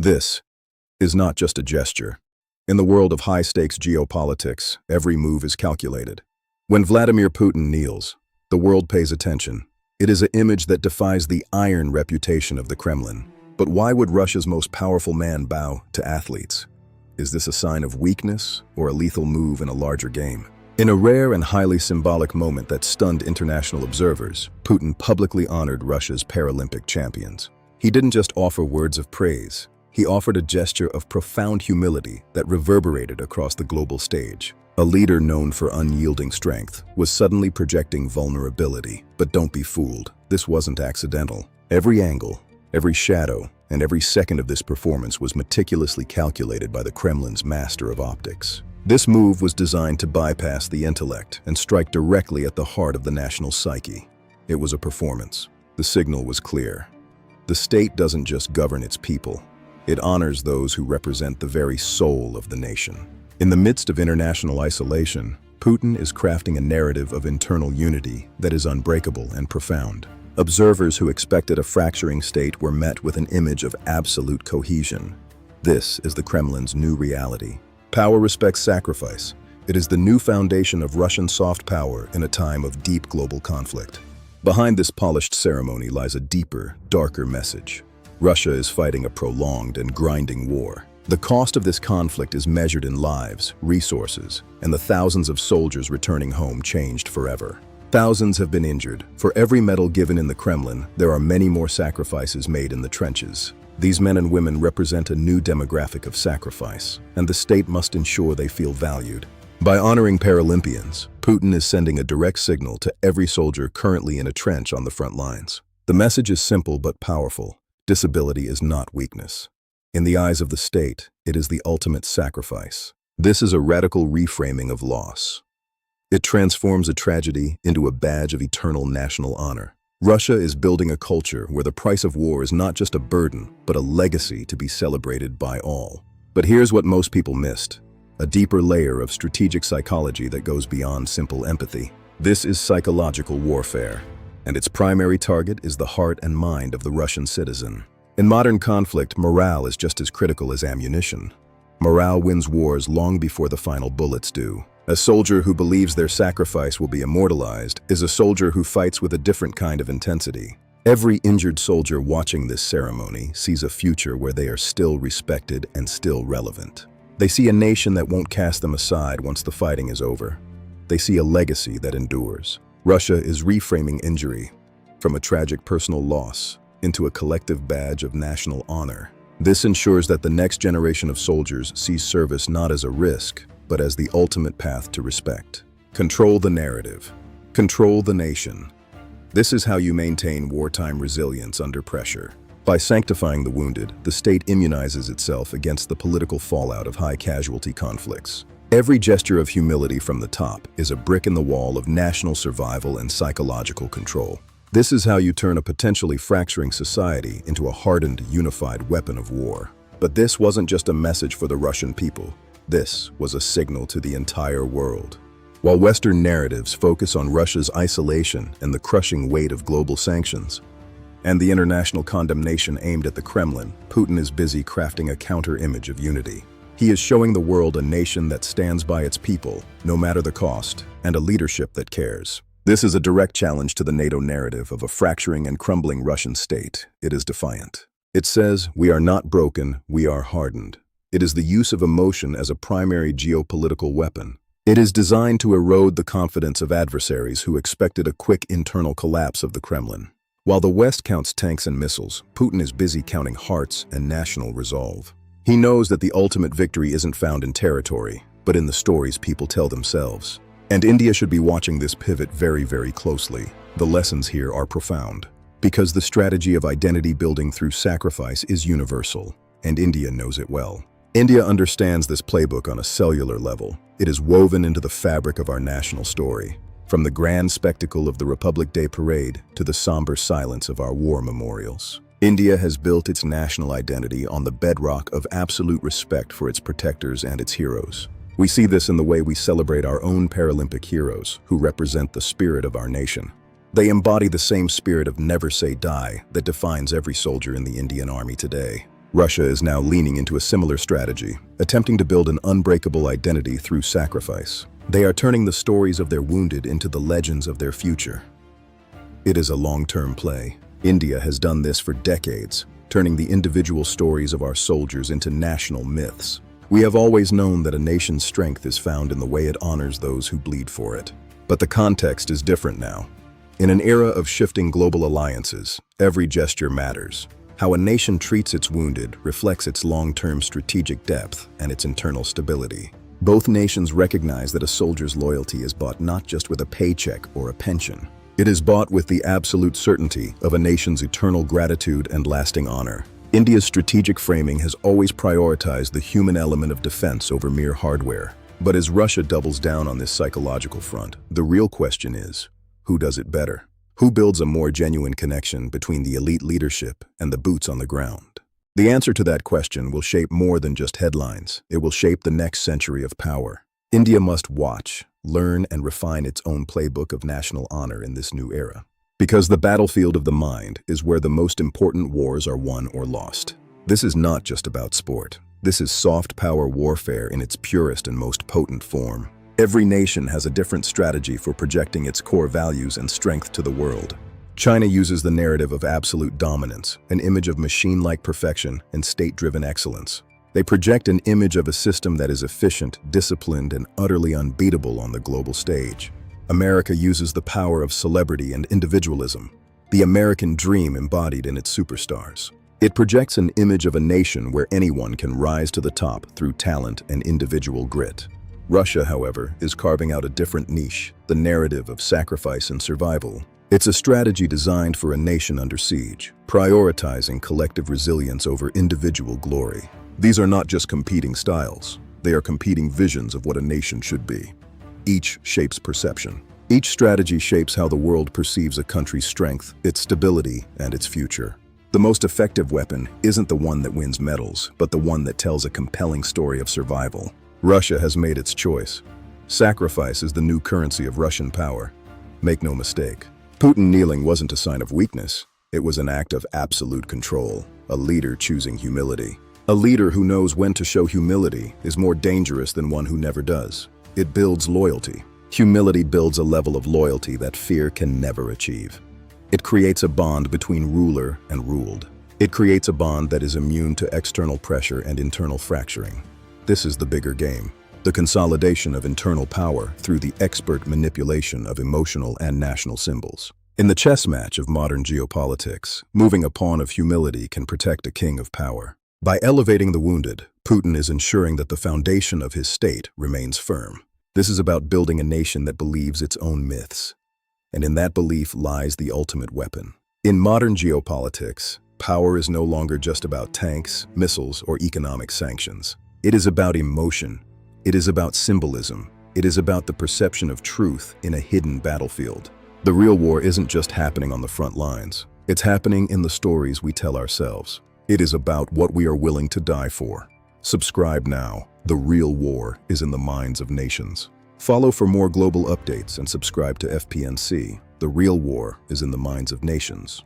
This is not just a gesture. In the world of high-stakes geopolitics, every move is calculated. When Vladimir Putin kneels, the world pays attention. It is an image that defies the iron reputation of the Kremlin. But why would Russia's most powerful man bow to athletes? Is this a sign of weakness or a lethal move in a larger game? In a rare and highly symbolic moment that stunned international observers, Putin publicly honored Russia's Paralympic champions. He didn't just offer words of praise. He offered a gesture of profound humility that reverberated across the global stage. A leader known for unyielding strength was suddenly projecting vulnerability. But don't be fooled, this wasn't accidental. Every angle, every shadow, and every second of this performance was meticulously calculated by the Kremlin's master of optics. This move was designed to bypass the intellect and strike directly at the heart of the national psyche. It was a performance. The signal was clear. The state doesn't just govern its people. It honors those who represent the very soul of the nation. In the midst of international isolation, Putin is crafting a narrative of internal unity that is unbreakable and profound. Observers who expected a fracturing state were met with an image of absolute cohesion. This is the Kremlin's new reality. Power respects sacrifice. It is the new foundation of Russian soft power in a time of deep global conflict. Behind this polished ceremony lies a deeper, darker message. Russia is fighting a prolonged and grinding war. The cost of this conflict is measured in lives, resources, and the thousands of soldiers returning home changed forever. Thousands have been injured. For every medal given in the Kremlin, there are many more sacrifices made in the trenches. These men and women represent a new demographic of sacrifice, and the state must ensure they feel valued. By honoring Paralympians, Putin is sending a direct signal to every soldier currently in a trench on the front lines. The message is simple but powerful. Disability is not weakness. In the eyes of the state, it is the ultimate sacrifice. This is a radical reframing of loss. It transforms a tragedy into a badge of eternal national honor. Russia is building a culture where the price of war is not just a burden, but a legacy to be celebrated by all. But here's what most people missed: a deeper layer of strategic psychology that goes beyond simple empathy. This is psychological warfare, and its primary target is the heart and mind of the Russian citizen. In modern conflict, morale is just as critical as ammunition. Morale wins wars long before the final bullets do. A soldier who believes their sacrifice will be immortalized is a soldier who fights with a different kind of intensity. Every injured soldier watching this ceremony sees a future where they are still respected and still relevant. They see a nation that won't cast them aside once the fighting is over. They see a legacy that endures. Russia is reframing injury from a tragic personal loss into a collective badge of national honor. This ensures that the next generation of soldiers sees service not as a risk, but as the ultimate path to respect. Control the narrative. Control the nation. This is how you maintain wartime resilience under pressure. By sanctifying the wounded, the state immunizes itself against the political fallout of high-casualty conflicts. Every gesture of humility from the top is a brick in the wall of national survival and psychological control. This is how you turn a potentially fracturing society into a hardened, unified weapon of war. But this wasn't just a message for the Russian people. This was a signal to the entire world. While Western narratives focus on Russia's isolation and the crushing weight of global sanctions, and the international condemnation aimed at the Kremlin, Putin is busy crafting a counter-image of unity. He is showing the world a nation that stands by its people, no matter the cost, and a leadership that cares. This is a direct challenge to the NATO narrative of a fracturing and crumbling Russian state. It is defiant. It says, "We are not broken, we are hardened." It is the use of emotion as a primary geopolitical weapon. It is designed to erode the confidence of adversaries who expected a quick internal collapse of the Kremlin. While the West counts tanks and missiles, Putin is busy counting hearts and national resolve. He knows that the ultimate victory isn't found in territory, but in the stories people tell themselves. And India should be watching this pivot very, very closely. The lessons here are profound. Because the strategy of identity building through sacrifice is universal, and India knows it well. India understands this playbook on a cellular level. It is woven into the fabric of our national story. From the grand spectacle of the Republic Day parade to the somber silence of our war memorials. India has built its national identity on the bedrock of absolute respect for its protectors and its heroes. We see this in the way we celebrate our own Paralympic heroes, who represent the spirit of our nation. They embody the same spirit of never say die that defines every soldier in the Indian Army today. Russia is now leaning into a similar strategy, attempting to build an unbreakable identity through sacrifice. They are turning the stories of their wounded into the legends of their future. It is a long-term play. India has done this for decades, turning the individual stories of our soldiers into national myths. We have always known that a nation's strength is found in the way it honors those who bleed for it. But the context is different now. In an era of shifting global alliances, every gesture matters. How a nation treats its wounded reflects its long-term strategic depth and its internal stability. Both nations recognize that a soldier's loyalty is bought not just with a paycheck or a pension. It is bought with the absolute certainty of a nation's eternal gratitude and lasting honor. India's strategic framing has always prioritized the human element of defense over mere hardware. But as Russia doubles down on this psychological front, the real question is, who does it better? Who builds a more genuine connection between the elite leadership and the boots on the ground? The answer to that question will shape more than just headlines. It will shape the next century of power. India must watch, learn, and refine its own playbook of national honor in this new era. Because the battlefield of the mind is where the most important wars are won or lost. This is not just about sport. This is soft power warfare in its purest and most potent form. Every nation has a different strategy for projecting its core values and strength to the world. China uses the narrative of absolute dominance, an image of machine-like perfection and state-driven excellence. They project an image of a system that is efficient, disciplined, and utterly unbeatable on the global stage. America uses the power of celebrity and individualism, the American dream embodied in its superstars. It projects an image of a nation where anyone can rise to the top through talent and individual grit. Russia, however, is carving out a different niche, the narrative of sacrifice and survival. It's a strategy designed for a nation under siege, prioritizing collective resilience over individual glory. These are not just competing styles, they are competing visions of what a nation should be. Each shapes perception. Each strategy shapes how the world perceives a country's strength, its stability, and its future. The most effective weapon isn't the one that wins medals, but the one that tells a compelling story of survival. Russia has made its choice. Sacrifice is the new currency of Russian power. Make no mistake, Putin kneeling wasn't a sign of weakness. It was an act of absolute control, a leader choosing humility. A leader who knows when to show humility is more dangerous than one who never does. It builds loyalty. Humility builds a level of loyalty that fear can never achieve. It creates a bond between ruler and ruled. It creates a bond that is immune to external pressure and internal fracturing. This is the bigger game, the consolidation of internal power through the expert manipulation of emotional and national symbols. In the chess match of modern geopolitics, moving a pawn of humility can protect a king of power. By elevating the wounded, Putin is ensuring that the foundation of his state remains firm. This is about building a nation that believes its own myths. And in that belief lies the ultimate weapon. In modern geopolitics, power is no longer just about tanks, missiles, or economic sanctions. It is about emotion. It is about symbolism. It is about the perception of truth in a hidden battlefield. The real war isn't just happening on the front lines. It's happening in the stories we tell ourselves. It is about what we are willing to die for. Subscribe now. The real war is in the minds of nations. Follow for more global updates and subscribe to FPNC. The real war is in the minds of nations.